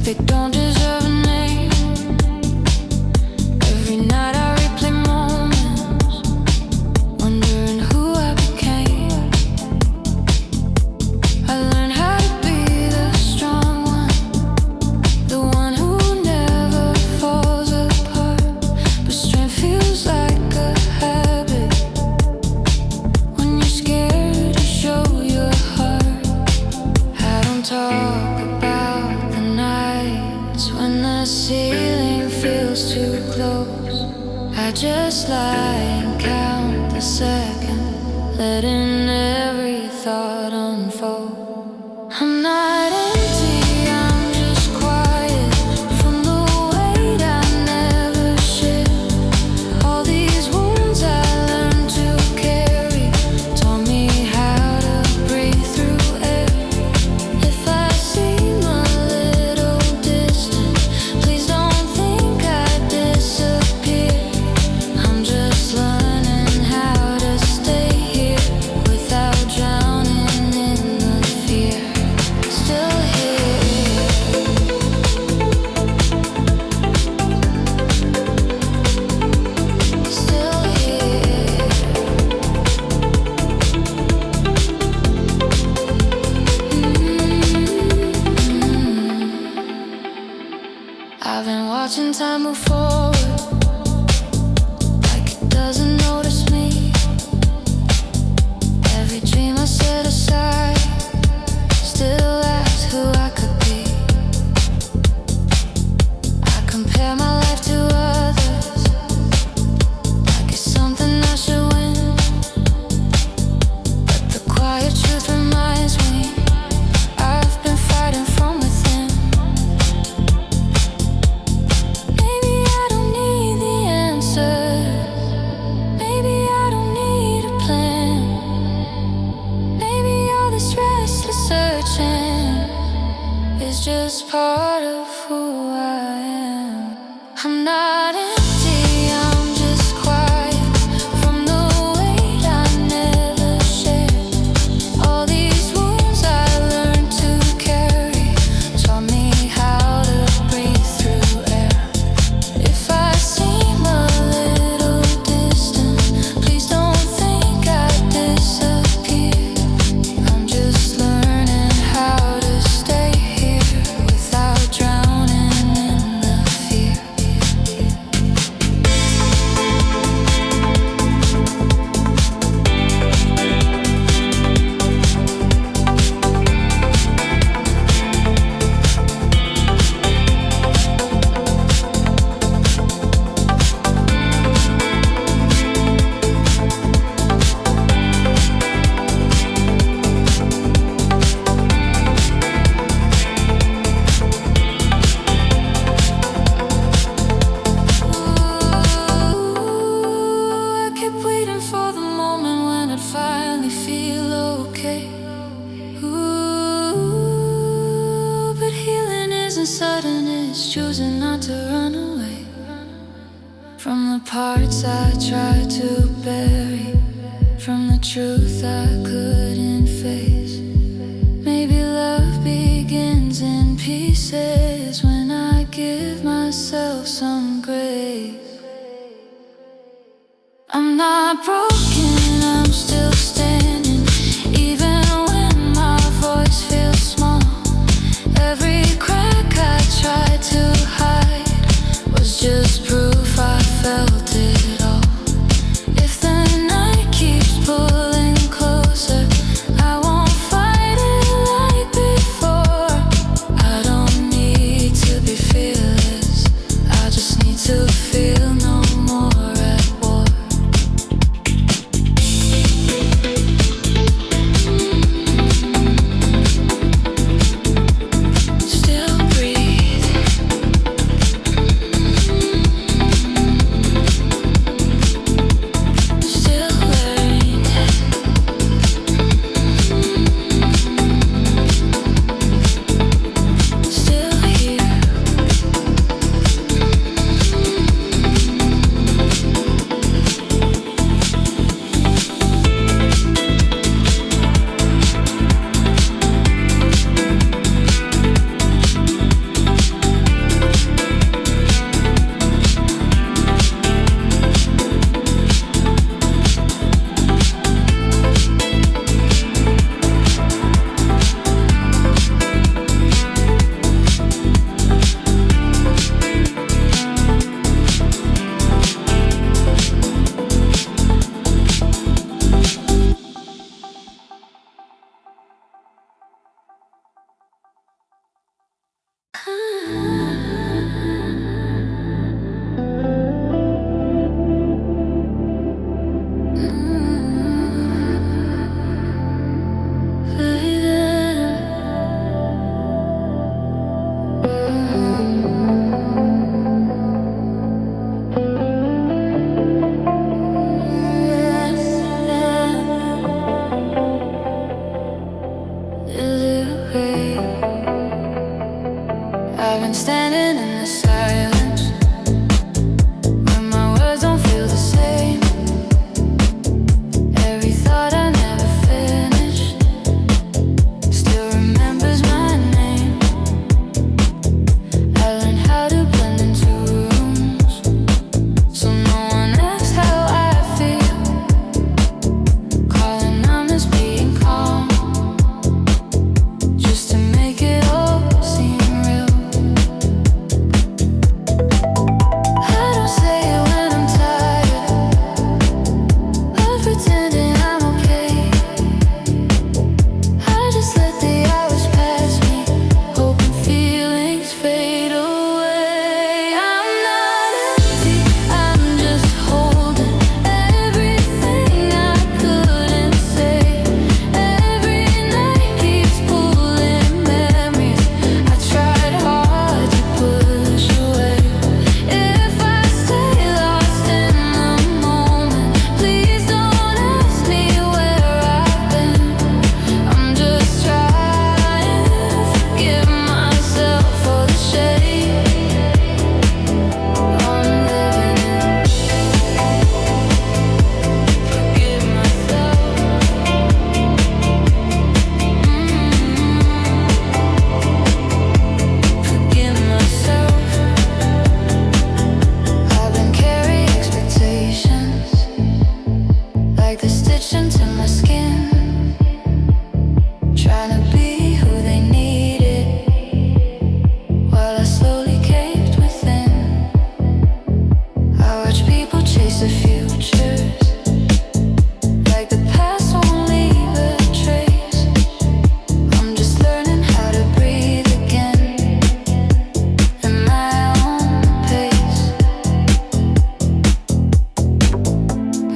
they don't deserve a name. Every night I replay moments, wondering who I became. I learned how to be the strong one, the one who never falls apart. But strength feels like a habit when you're scared to show your heart. I don't talk about the nights when the ceiling feels too close. I just lie and count the seconds, letting every thought unfold. I'm not empty, I'm just quiet from the weight I never shared. All these wounds I learned to carry taught me how to breathe through air. If I seem a little distant, please don't think I disappear. I'm just learning how to stay here without drowning in the fear. Still here, still here. I've been watching time move forward, like it doesn't notice me. Every dream I set aside still asks who I could be. I compare my life to others, like it's something I should win. But the quiet truth reminds me I've been fighting from within. Maybe I don't need the answers. Maybe I don't need a plan. Maybe all this restless searching is just part of who I am. I'm not empty, I'm just quiet from the weight I never shared. All these wounds I learned to carry taught me how to breathe through air. If I seem a little distant, please don't think I disappear. I'm just learning how to stay here without drowning in the fear. Ooh, I kept waiting for the moment when I'd finally feel okay. Ooh, but healing isn't sudden, it's choosing not to run away from the parts I tried to bury, from the truth I couldn't face. Maybe love begins in pieces when I give myself some grace. I'm not broken, I'm still standing, even when my voice feels small. Every crack I tried to hide was just proof I felt it all. If the night keeps pulling closer, standing in the silence when my words don't feel the same. Every thought I never finished still remembers my name. I learned how to blend into rooms so no one asks how I feel. Calling numbness being calm just to make it all seem real. I don't say it when I'm tired of pretending I'm okay. I just let the hours pass me, hoping feelings fade away. I'm not empty, I'm just holding everything I couldn't say. Every night keeps pulling memories I tried hard to push away. If I stay lost in the moment, please don't ask me where I've been. I'm just trying to forgive myself for the shade I'm living in. Forgive myself. Forgive myself. I've been carrying expectations like the stitch into my skin, trying to be who they needed while I slowly caved within. I watch people chase the futures like the past won't leave a trace. I'm just learning how to breathe again at my own pace.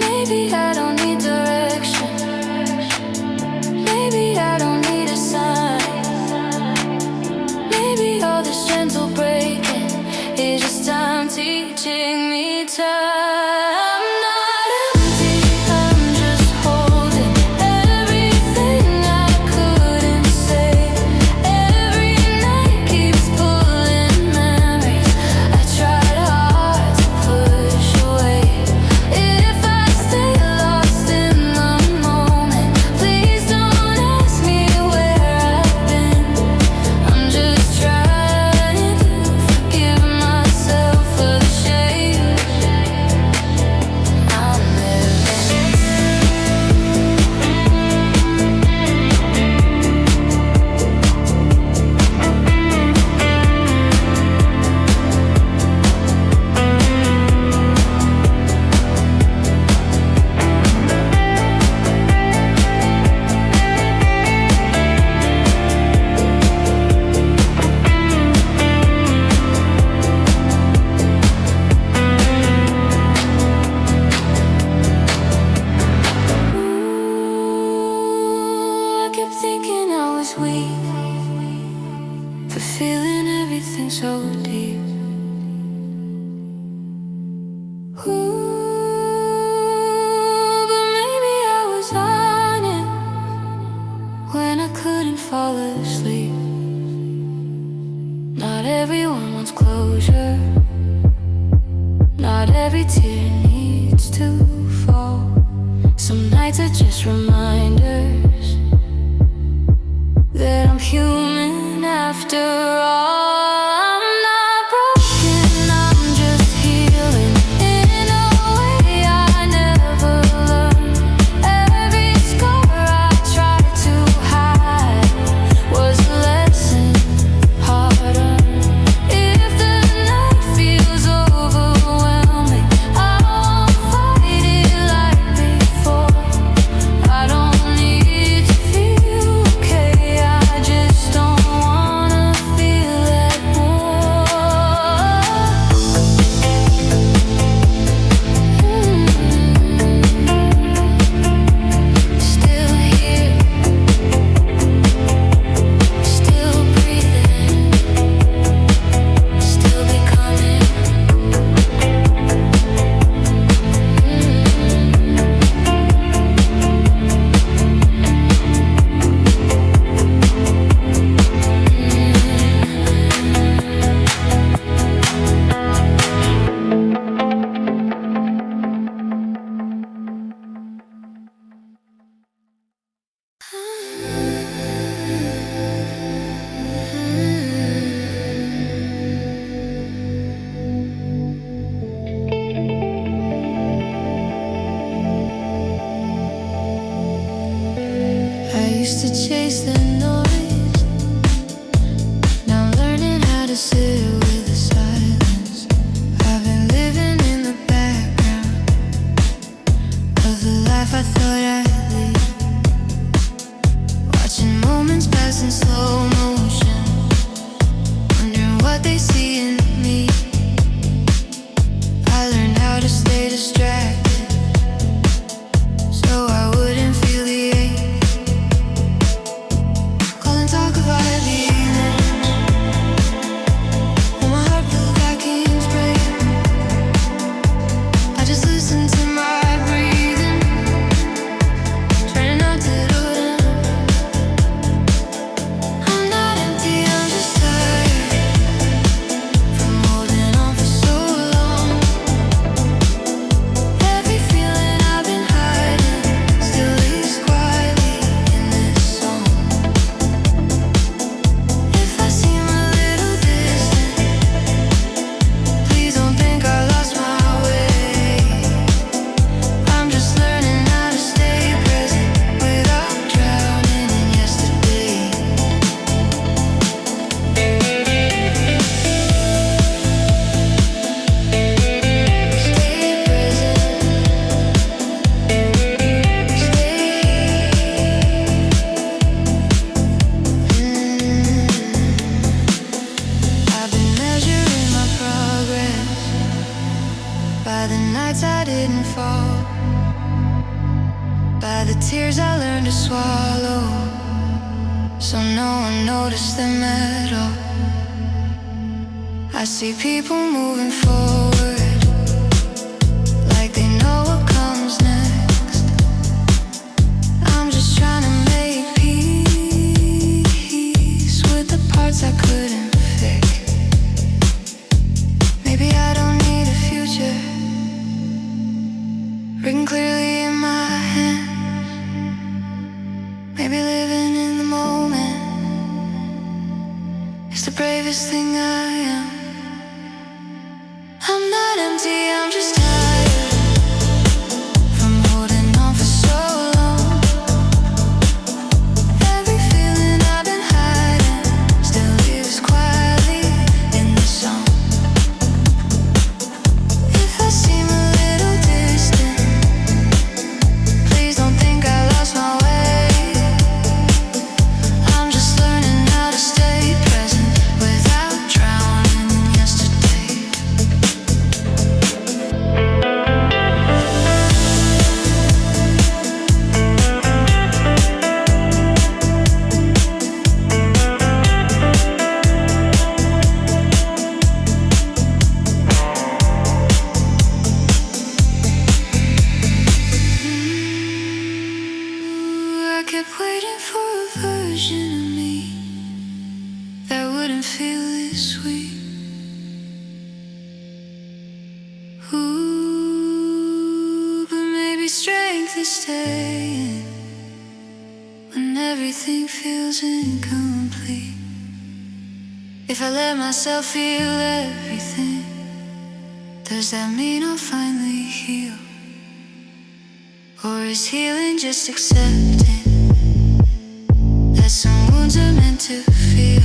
Maybe I don't need direction. Maybe I don't need a sign. Maybe all this gentle breaking is just time teaching me time. I'm not empty, I'm just holding everything I couldn't say. Every night keeps pulling memories I tried hard to push away. If I stay lost in the moment, please don't ask me where I've been. I'm just trying to forgive myself for the shade I'm living in. I kept thinking I was weak for feeling everything so deep. But maybe I was honest when I couldn't fall asleep. Not everyone wants closure. Not every tear needs to fall. Some nights are just reminders that I'm human after all. I'm not broken, I'm just healing in a way I never learned. Every scar I tried to hide was a lesson hard earned. If the night feels overwhelming, I won't fight it like before. I don't need to feel okay, I just don't wanna feel at slow motion, wondering what they see in me. I learned how to stay distracted, so I wouldn't feel the ache. Call and talk about heavy feelings, when my heart feels like it's breaking. I just listen to my breathing, trying not to do them. I'm not empty, I'm just tired from holding on for so long. Every feeling I've been hiding still lives quietly in this song. If I seem a little distant, please don't think I lost my way. I'm just learning how to stay present without drowning in yesterday. Stay present. I've been measuring my progress by the nights I didn't fall, by the tears I learned to swallow, so no one noticed them at all. I see people moving forward like they know what comes next. I'm just trying to make peace with the parts I couldn't fix. Maybe I don't need a future written clearly in my hand. Maybe living in the moment is the bravest thing I am. I'm not empty, I'm just tired from holding on for so long. Every feeling I've been hiding still lives quietly in the song. If I seem a little distant, please don't think I lost my way. I'm just learning how to stay present without drowning in yesterday. I kept waiting for a version of me that wouldn't feel this sweet. Ooh, but maybe strength is staying when everything feels incomplete. If I let myself feel everything, does that mean I'll finally heal? Or is healing just accepting that some wounds are meant to feel?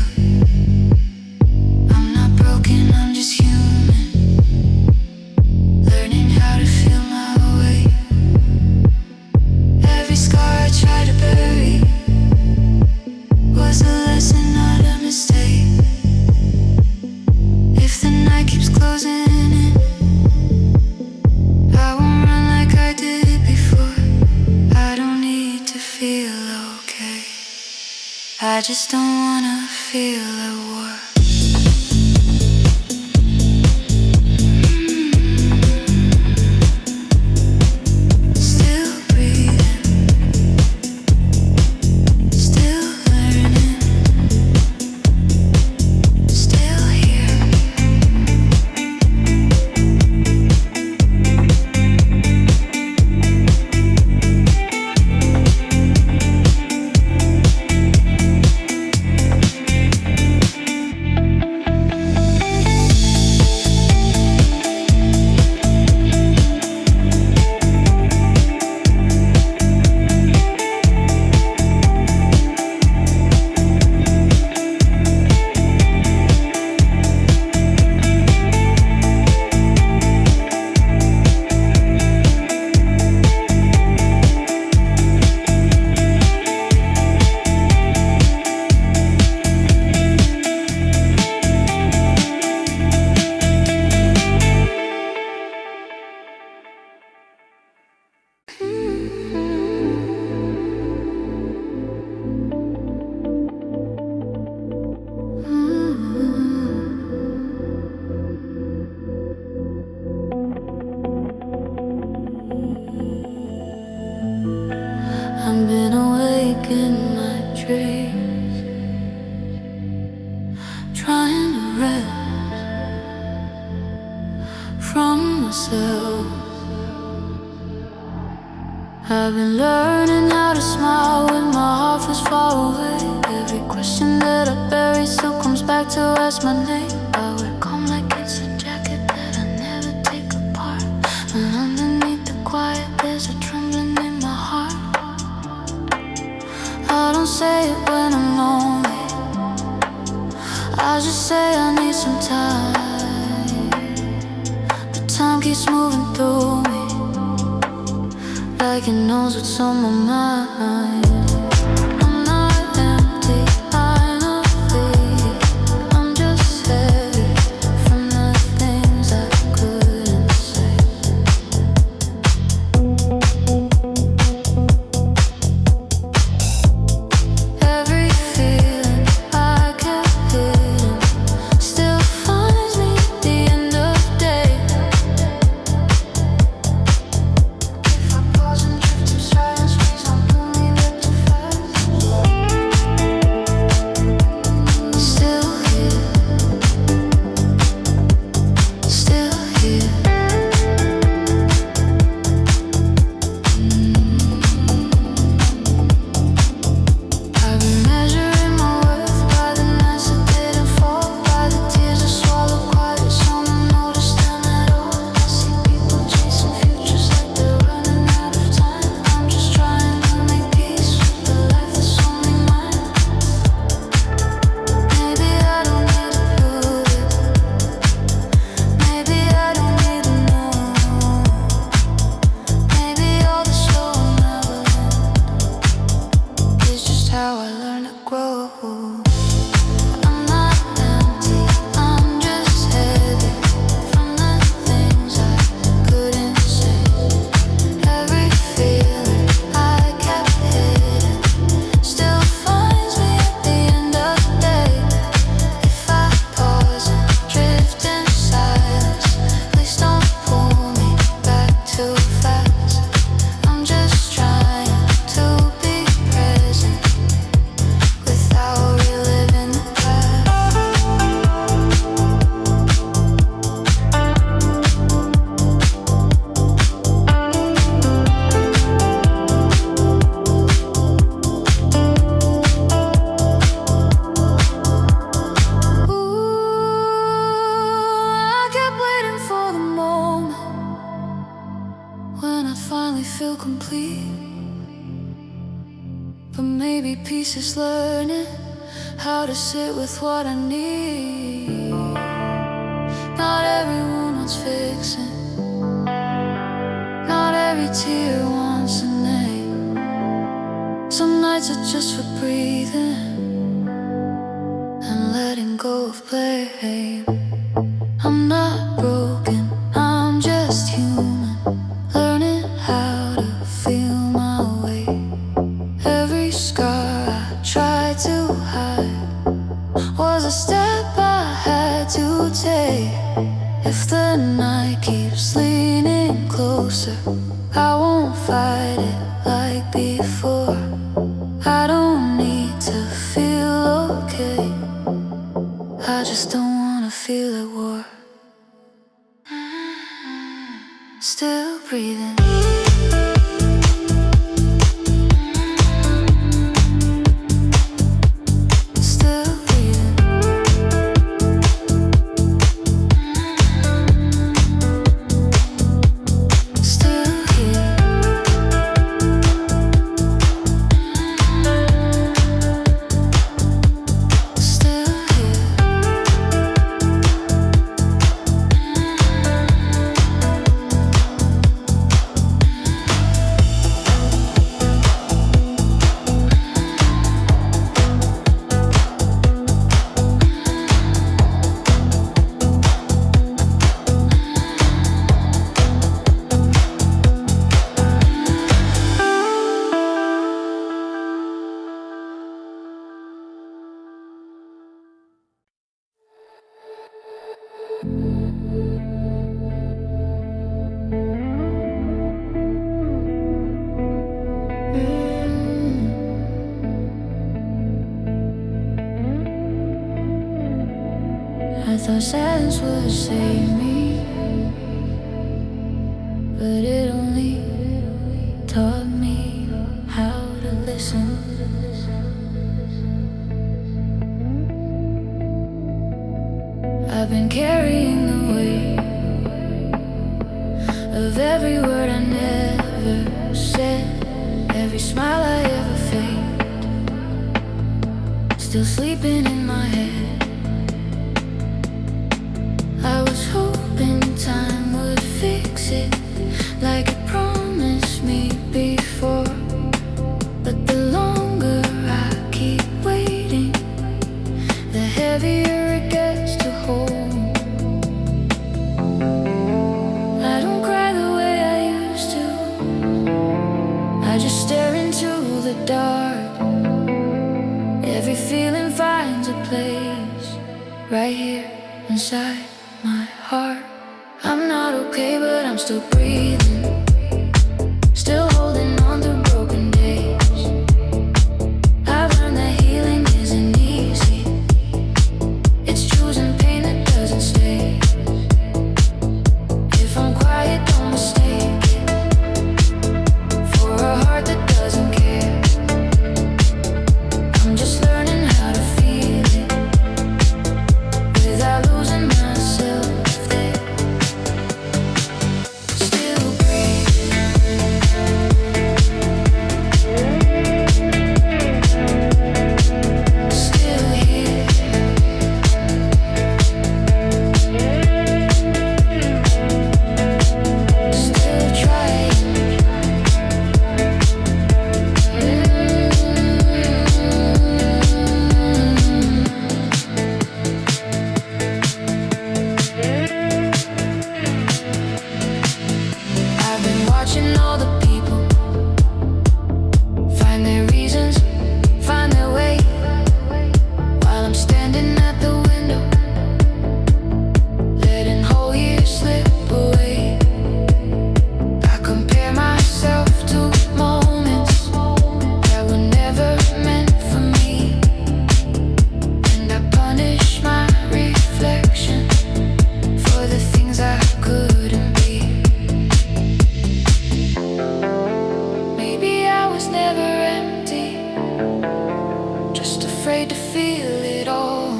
I'm not broken, I'm just human, learning how to feel my way. Every scar I tried to bury was a lesson, not a mistake. If the night keeps closing in, I won't run like I did before. I don't need to feel okay, I just don't wanna feel at war. Still breathing, still learning, still here. myself. I've been learning how to smile when my heart feels far away. Every question that I bury still comes back to ask my name. I wear calm like it's a jacket that I never take apart. And underneath the quiet there's a trembling in my heart. I don't say it when I'm lonely, I just say I need some time. But time keeps moving through me like it knows what's on my mind. I'm not empty, I'm not weak. I'm just heavy from the things I couldn't say. Every feeling I kept hidden still finds me at the end of the day. If I pause and drift in silence, please don't pull me back too fast. Still here, still here. I've been measuring my worth by the nights that didn't fall, by the tears I swallowed quiet, someone noticed them at all. I see people chasing futures like they're running out of time. I'm just trying to make peace with the life that's only mine. Maybe I don't need to prove it, maybe I don't need to know. Maybe all the slow never it's just how I learn to grow. I'm not empty, I'm just heavy from the things I couldn't say. Every feeling I kept hidden still finds me at the end of the day. If I pause and drift in silence, please don't pull me back too fast. I'm just trying to be present without reliving the past. Ooh, I kept waiting for the moment when I finally feel complete. But maybe peace is learning how to sit with what I need. Not everyone wants fixing, not every tear wants a name. Some nights are just for breathing and letting go of blame. I'm not broken, I'm just human, learning how to feel my way. Every scar I tried to hide was a step I had to take. If the night keeps leaning closer, I won't fight it like before. I don't need to feel okay, I just don't wanna feel at war. Still breathing. Still breathing. Still here. Still here. I thought silence would save me. but it only taught me how to listen. I've been carrying the weight of every word I never said, every smile I ever faked, still sleeping in my head. I was hoping time would fix it, like it promised me before. But the longer I keep waiting, the heavier it gets to hold. I don't cry the way I used to, I just stare into the dark. Every feeling finds a place right here inside my heart. I'm not okay, but I'm still breathing, still holding on to broken days. I've learned that healing isn't easy, it's choosing pain that doesn't stay. If I'm quiet, don't mistake it for a heart that doesn't care. I'm just learning how to feel it without losing myself there. Still breathing, still here, still trying. I've been watching all the people find their reasons, find their way, while I'm standing at the window, letting whole years slip away. I compare myself to moments that were never meant for me, and I punish my reflection for the things I couldn't be. Maybe I was never empty, just afraid to feel it all.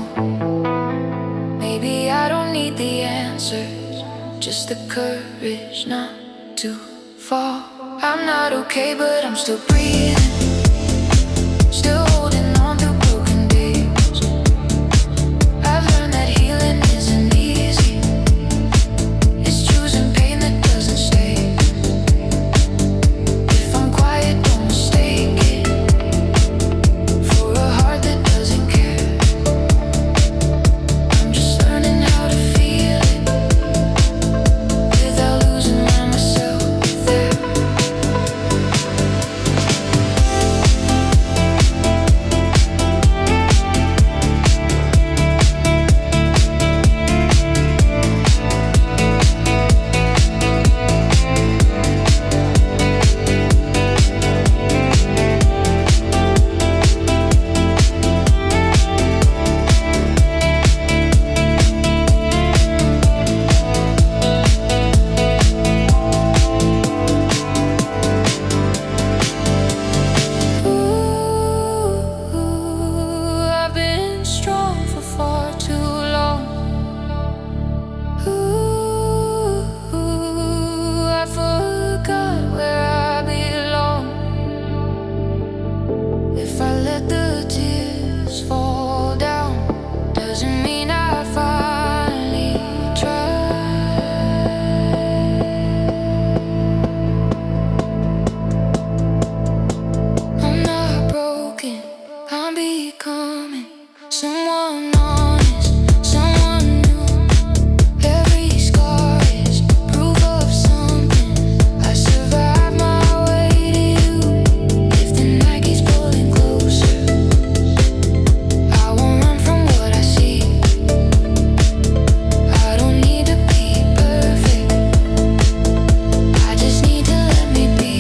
Maybe I don't need the answers, just the courage not to fall. I'm not okay, but I'm still breathing, still holding on to broken days. I've learned that healing isn't easy, it's choosing pain that doesn't stay. If I'm quiet, don't mistake it for a heart that doesn't care. I'm just learning how to feel it without losing myself there. Ooh, I've been strong for far too long. Ooh, I forgot where I belong. If I let the tears fall down, doesn't mean I finally tried. I'm not broken, I'm becoming someone honest, someone new. Every scar is proof of something. I survived my way to you. If the night keeps pulling closer, I won't run from what I see. I don't need to be perfect, I just need to let me be.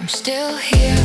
I'm still here.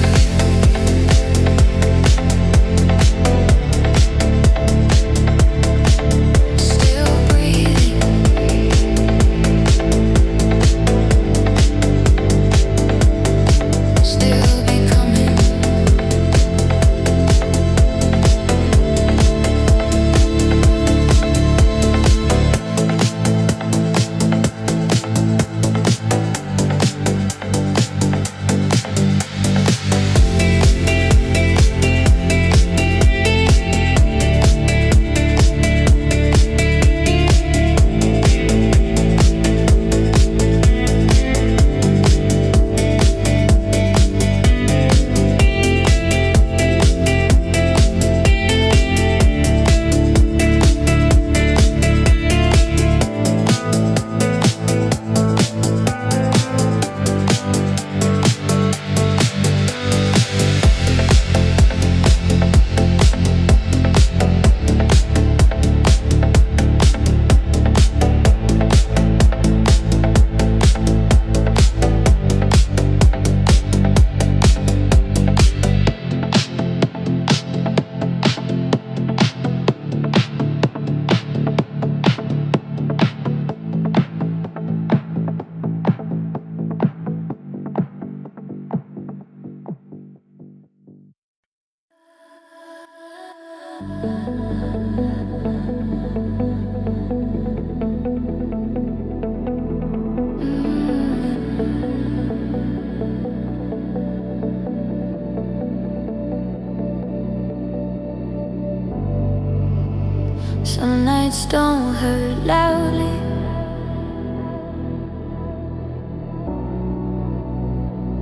Some nights don't hurt loudly.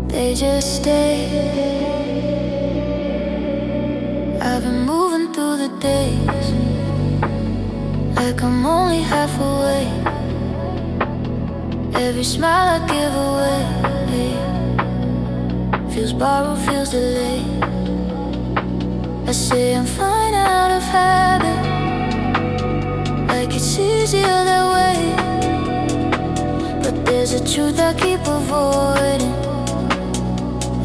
They just stay. I've been moving through the days like I'm only half away. Every smile I give away feels borrowed, feels delayed. I say I'm fine out of habit, like it's easier that way. But there's a truth I keep avoiding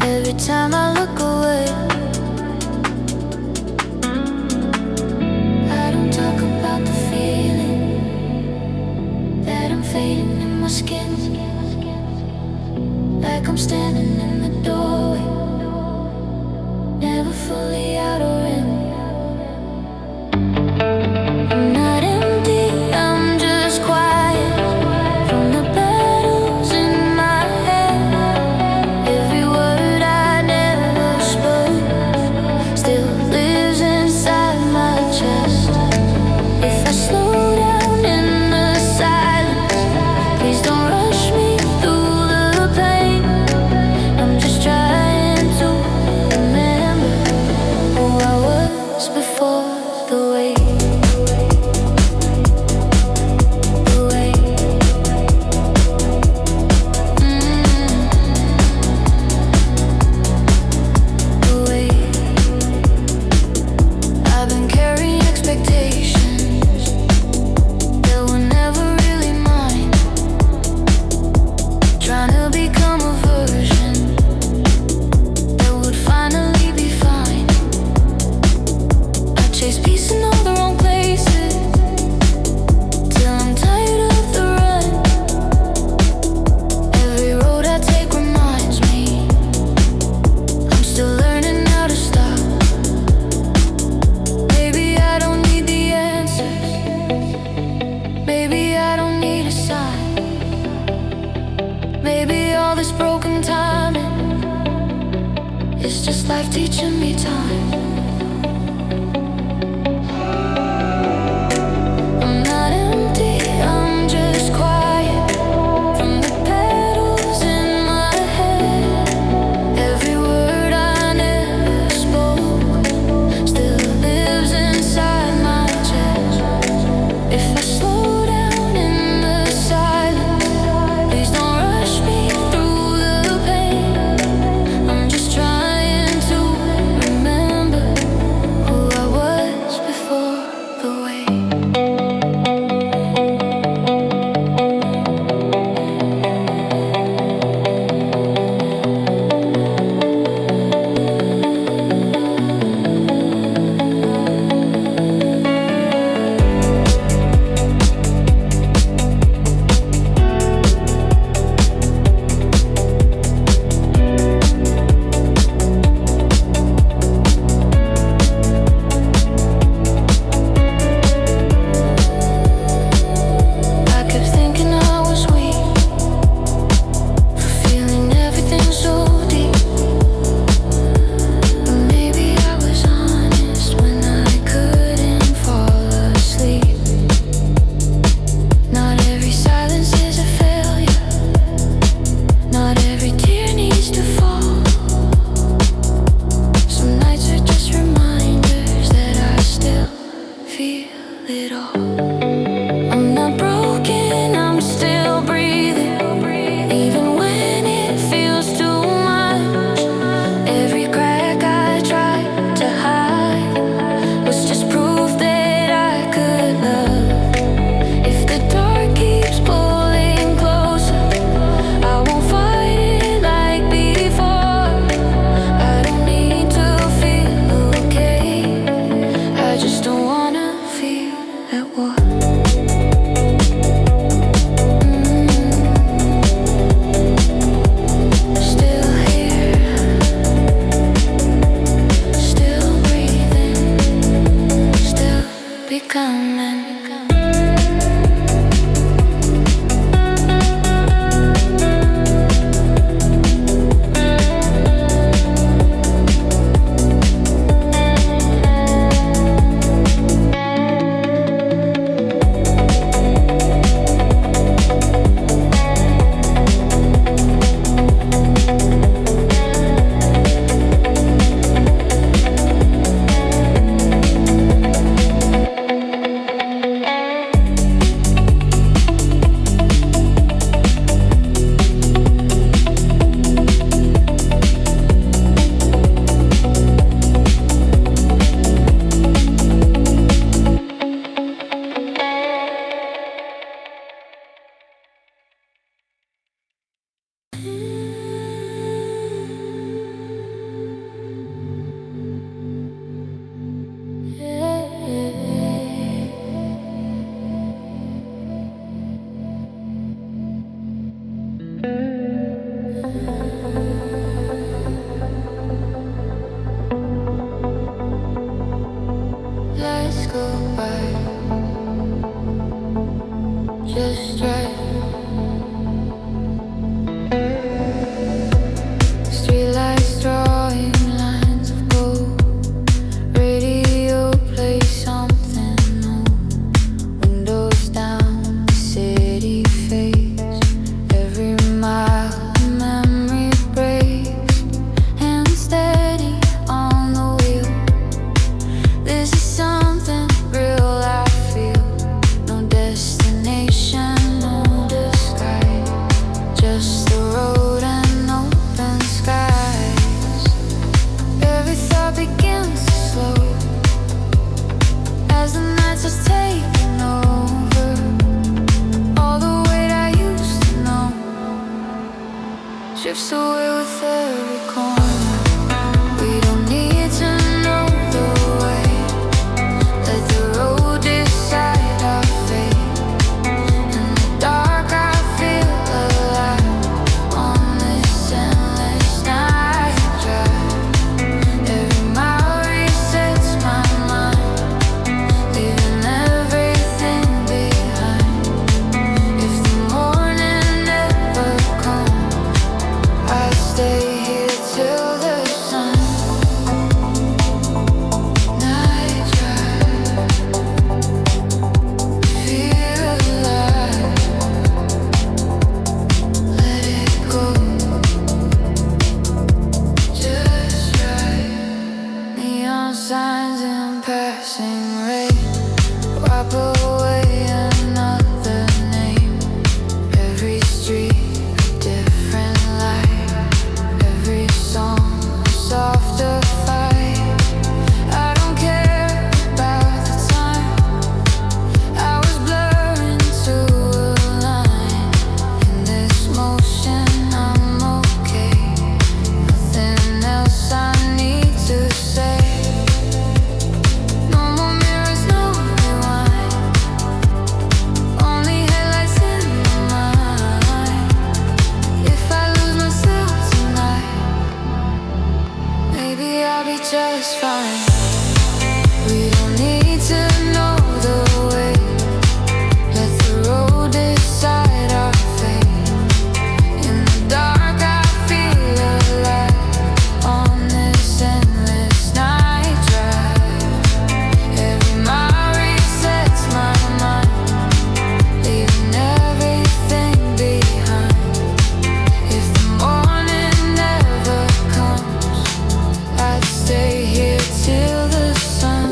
every time I look away. I don't talk about the feeling that I'm fading in my skin, like I'm standing in the doorway, never fully out or in. I'm not empty, I'm just quiet from the battles in my head. Every word I never spoke still lives inside my chest. If I slow down in the silence, please don't rush me through the pain. I'm just trying to remember who I was before the weight. I've been carrying expectations that were never really mine, trying to become a version that would finally be fine. I chase peace in all the wrong places till I'm tired of the run. Every road I take reminds me I'm still learning how to stop. Maybe I don't need the answers, maybe I don't need a sign. Maybe all this broken timing is just life teaching me time. I'm not empty, I'm just quiet from the battles in my head. Every word I never spoke still lives inside my chest. If I slow down in the silence, please don't rush me through the pain. I'm just trying to remember passing rain, wipe away another name. Every street a different light, every song a softer fight. I don't care about the time, I was blurring to a line. In this motion I'm okay, nothing else I need to say. No more mirrors, no rewind, only headlights in my mind. If I lose myself tonight, maybe I'll be just fine. We don't need to know the way, let the road decide our fate. In the dark I feel alive on this endless night drive. Every mile resets my mind, leaving everything behind. If the morning never comes, I'd stay here till the sun.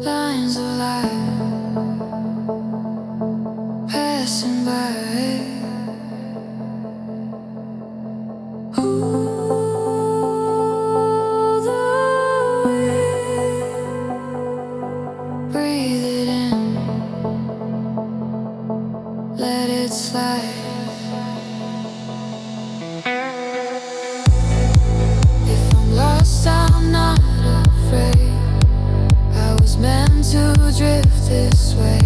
Lines of light passing by. Breathe it in, let it slide. If I'm lost, I'm not afraid. I was meant to drift this way.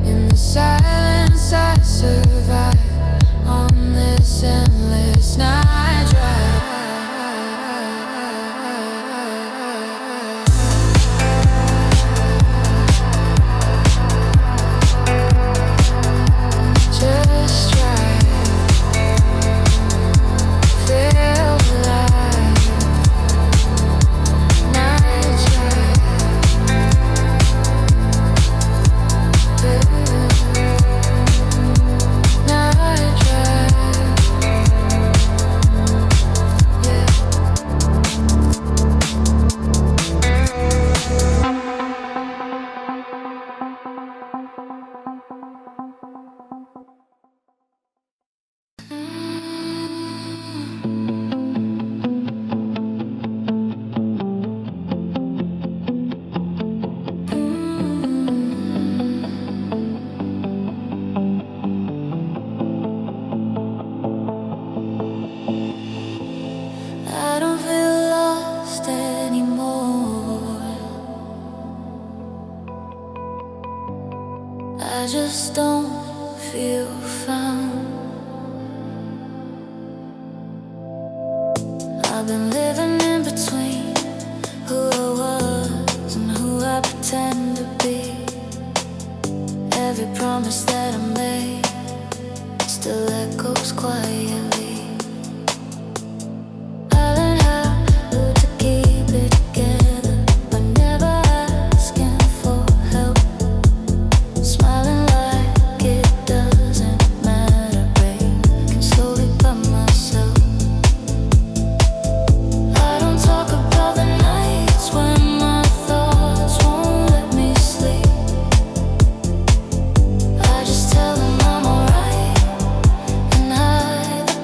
In the silence I survive on this endless night drive. Just try, feel alive. Night drive, night drive, I don't feel lost anymore. I just don't feel found. I've been living in between who I was and who I pretend to be. Every promise that I made still echoes quietly. I learned how to keep it together by never asking for help, smiling like it doesn't matter, breaking slowly by myself. I don't talk about the nights when my thoughts won't let me sleep. I just tell them I'm alright and hide the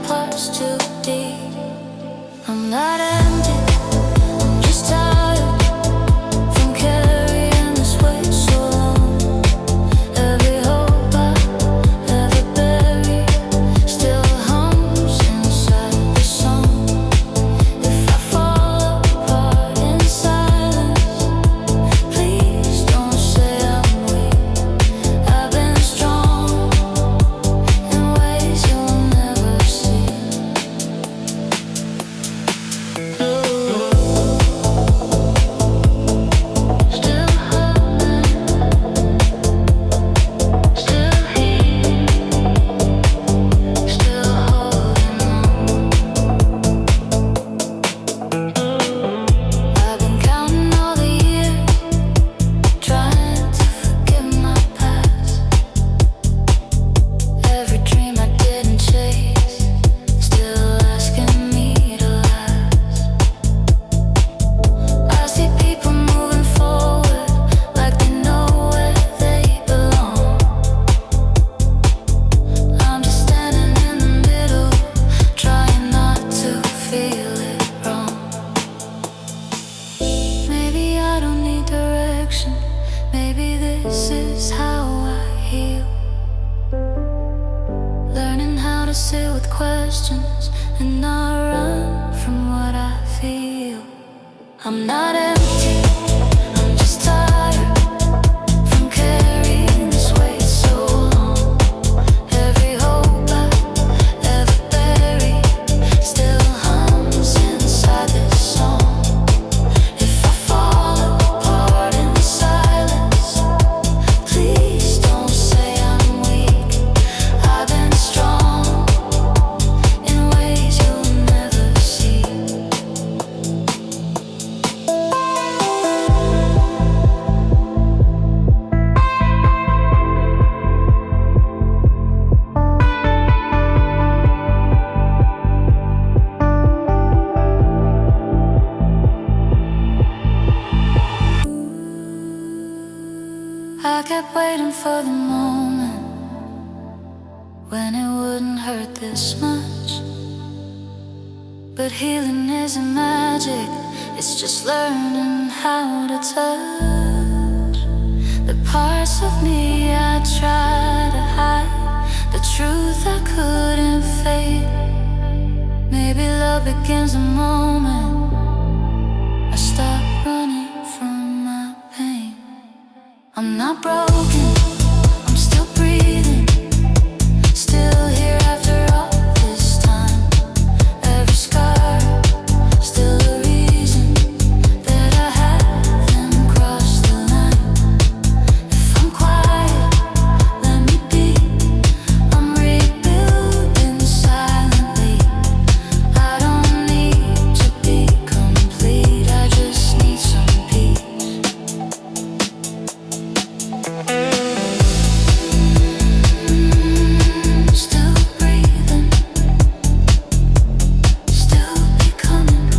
sit with questions and not run from what I feel. I'm not empty, I'm just tired from carrying this weight so long. Every hope I ever buried still hums inside this song. If I fall apart in the silence, please don't say I'm weak. I've been strong in ways you'll never see. I kept waiting for the moment when it wouldn't hurt this much. But healing isn't magic, it's just learning how to touch the parts of me I try to hide, the truth I couldn't fake. Maybe love begins the moment I stop running from my pain. I'm not broken, I'm still breathing, still here after all this time. Every scar, still a reason that I haven't crossed the line. If I'm quiet, let me be. I'm rebuilding silently. I don't need to be complete, I just need some peace. Still breathing, still becoming,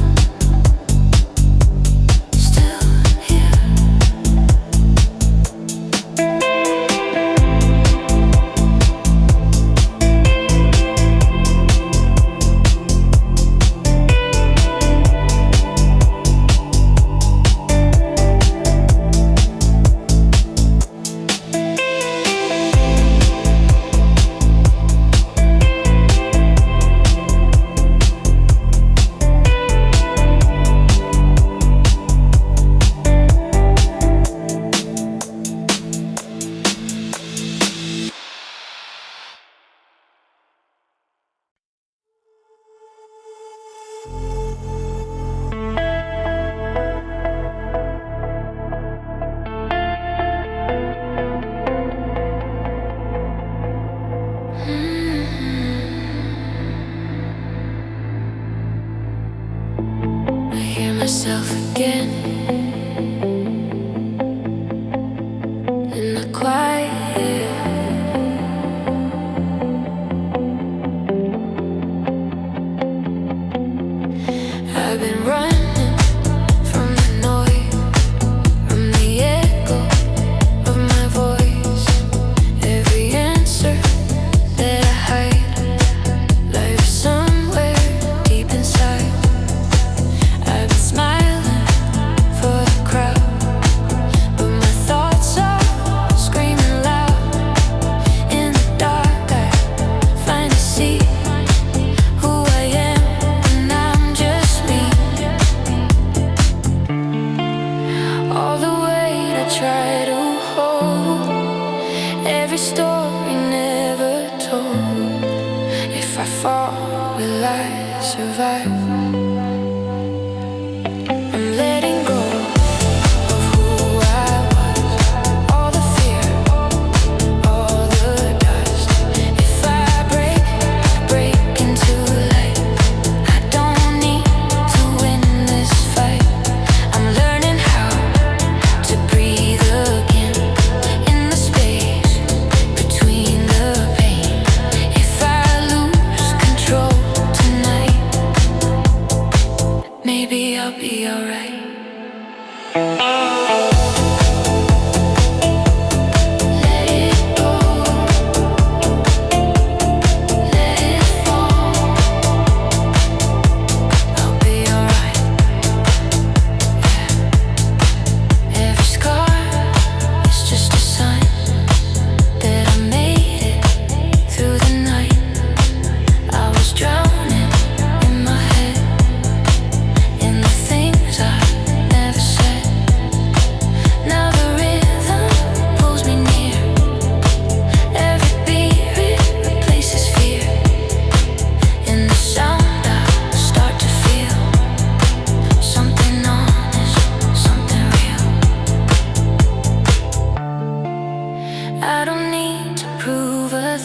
still here. I hear myself again in the quiet. I've been running from the noise, from the echo of my voice. Every answer that I hide lives somewhere deep inside. I've been smiling for the crowd, but my thoughts are screaming loud. In the dark, I finally see who I am, and I'm just me. All the weight I try to hold, every story never told. If I fall, will I survive? I'm letting go of who I was, all the fear, all the dust. If I break into light, I don't need to win this fight. I'm learning how to breathe again in the space between the pain. If I lose control tonight,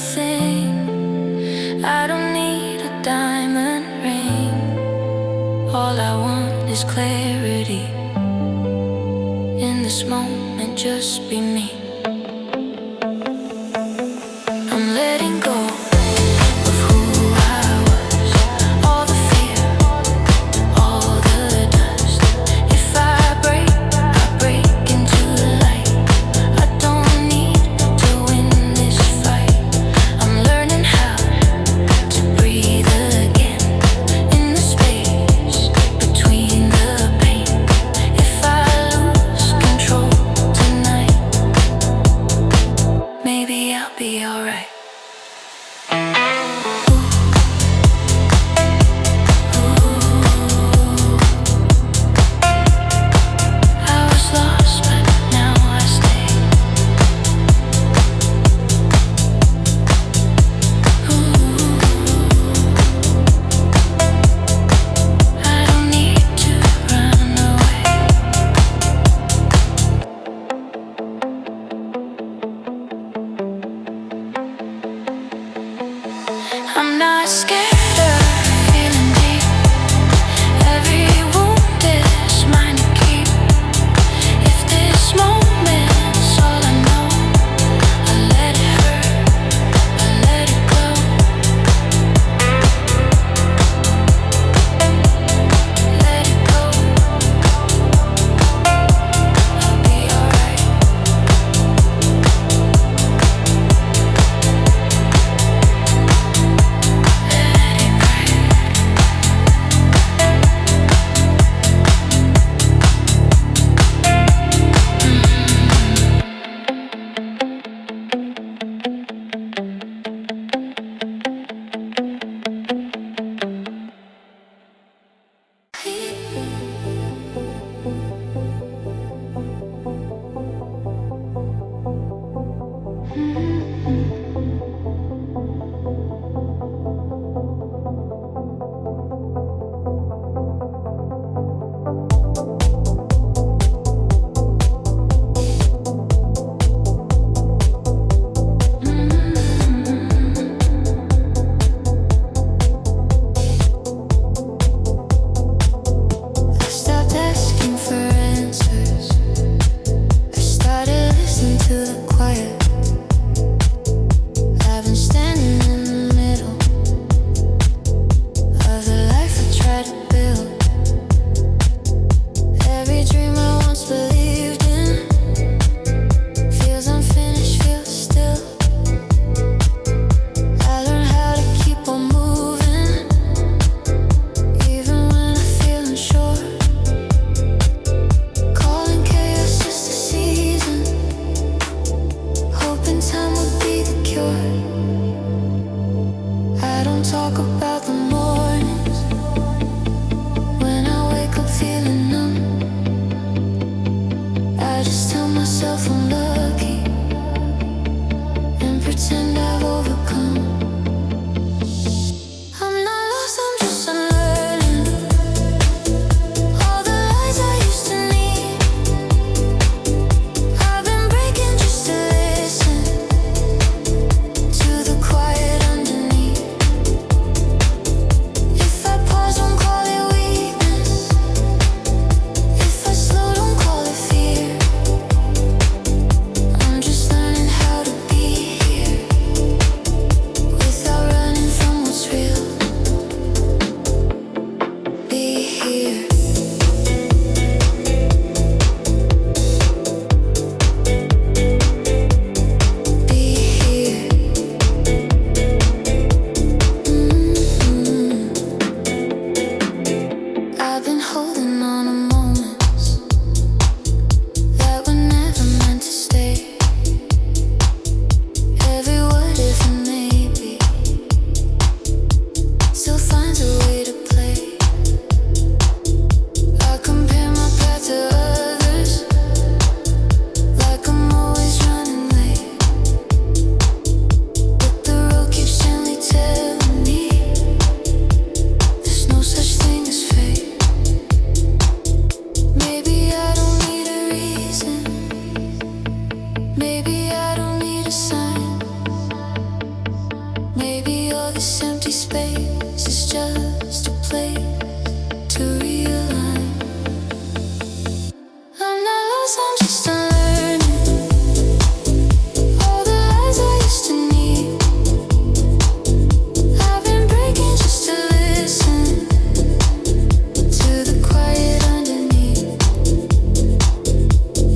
thing. I don't need a diamond ring. All I want is clarity. In this moment, just be me. I'm letting go of who I was, all the fear, all the dust. If I break into the light. I don't need to win this fight. I'm learning how to breathe again in the space between the pain. If I lose control tonight, maybe I'll be alright. I'm not scared of feeling deep. Every wound is mine to keep. If this moment's all I know, I let it hurt, I let it go. Let it go. I'll be alright. I don't talk about the mornings when I wake up feeling numb. I just tell myself I'm lucky and pretend I've overcome. I'm not lost, I'm just unlearning all the lies I used to need. I've been breaking just to listen to the quiet underneath. Maybe all this empty space is just a place to realign. I'm not lost, I'm just unlearning all the lies I used to need. I've been breaking just to listen to the quiet underneath.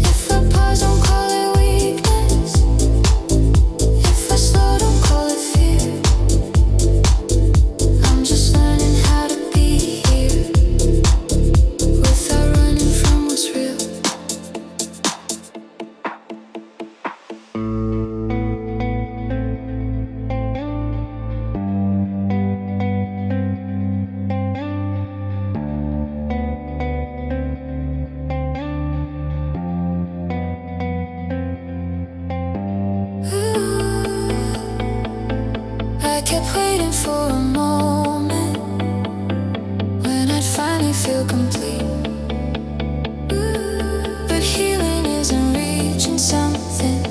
If I pause, don't call it weakness. If I slow, don't call it fear. I'm just learning how to be here without running from what's real. I kept waiting for a moment when I'd finally feel complete. But healing isn't reaching something,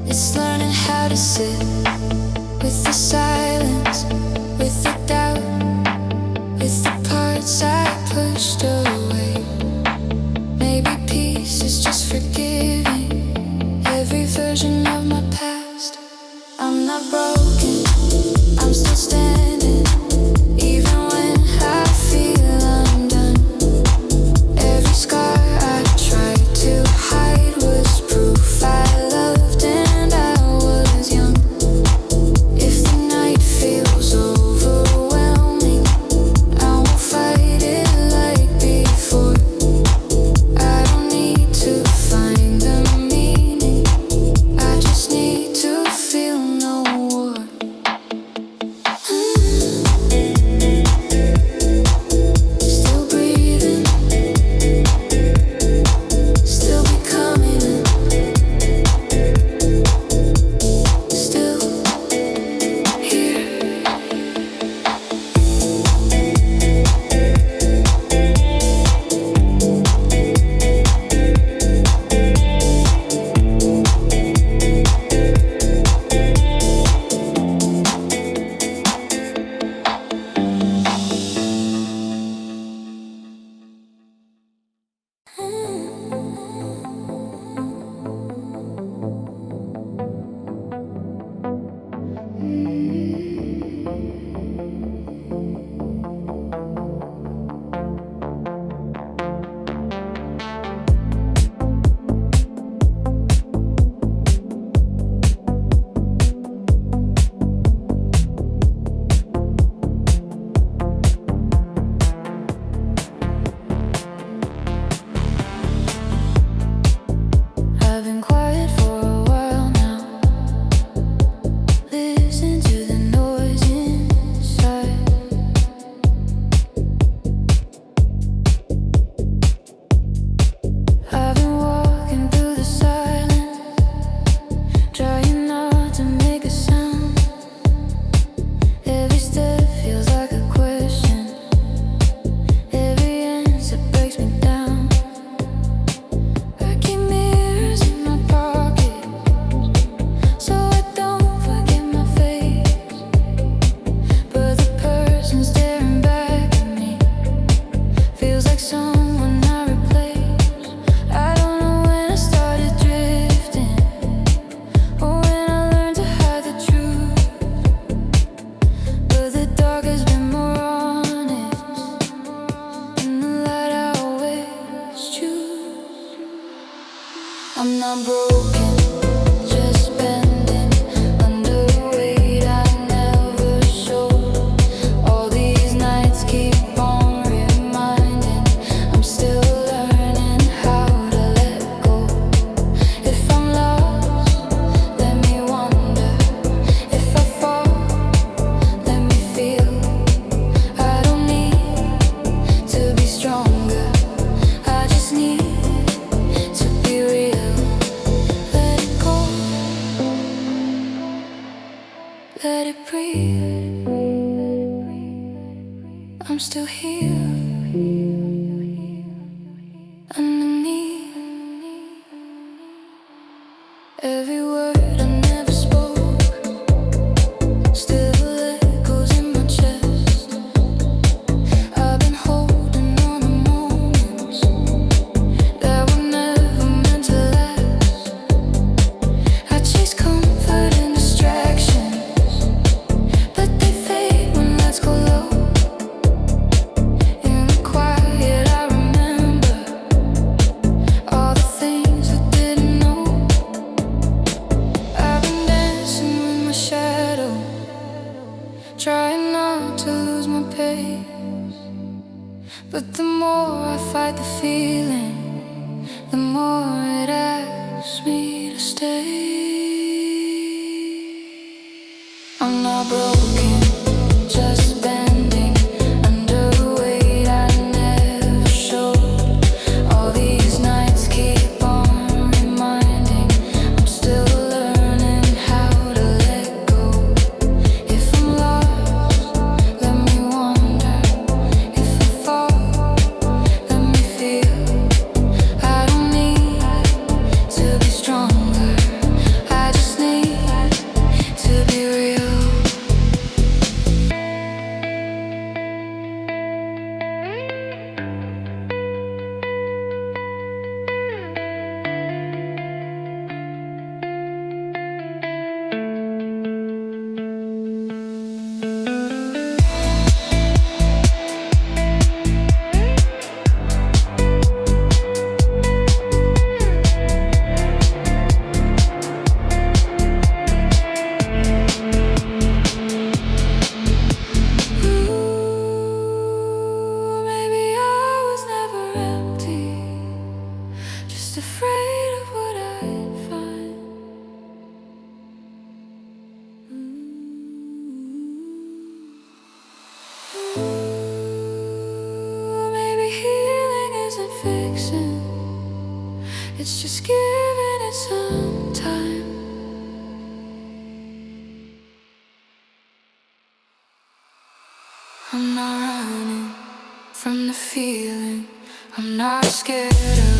it's learning how to sit with the silence, with the doubt, with the parts I pushed away. Maybe peace is just forgiving every version of my past. I'm not broken, I'm still standing, even when I feel undone. Every scar I tried to hide was proof I loved and I was young. If the night feels overwhelming, I won't fight it like before. I don't need to find the meaning, I just need to feel no war. Still breathing, still becoming, still here. I've been quiet for a while now, listen to the noise inside. I've been walking through the silence, trying not to make a sound. Every step feels like a question, every answer breaks me down. I keep mirrors in my pocket so I don't forget my face. But the person staring back at me feels like someone I replaced. I don't know when I started drifting or when I learned to hide the truth. But the dark has been more honest than the light I always choose. I'm not broken, just bending under a weight I never showed. All these nights keep on reminding I'm still learning how to let go. If I'm lost, let me wander. If I fall, let me feel. I don't need to be stronger, I just need to be real. Let it go, let it breathe. I'm still here underneath every word I never spoke. trying not to lose my pace, but the more I fight the feeling, the more it asks me to stay. I'm not broken, just bending under a weight I never showed. All these nights keep on reminding I'm still learning how to let go. If I'm lost, let me wander. If I fall, let me feel. I don't need to be stronger, I just need to be real. Afraid of what I'd find. Maybe healing isn't fixing, it's just giving it some time. I'm not running from the feeling, I'm not scared of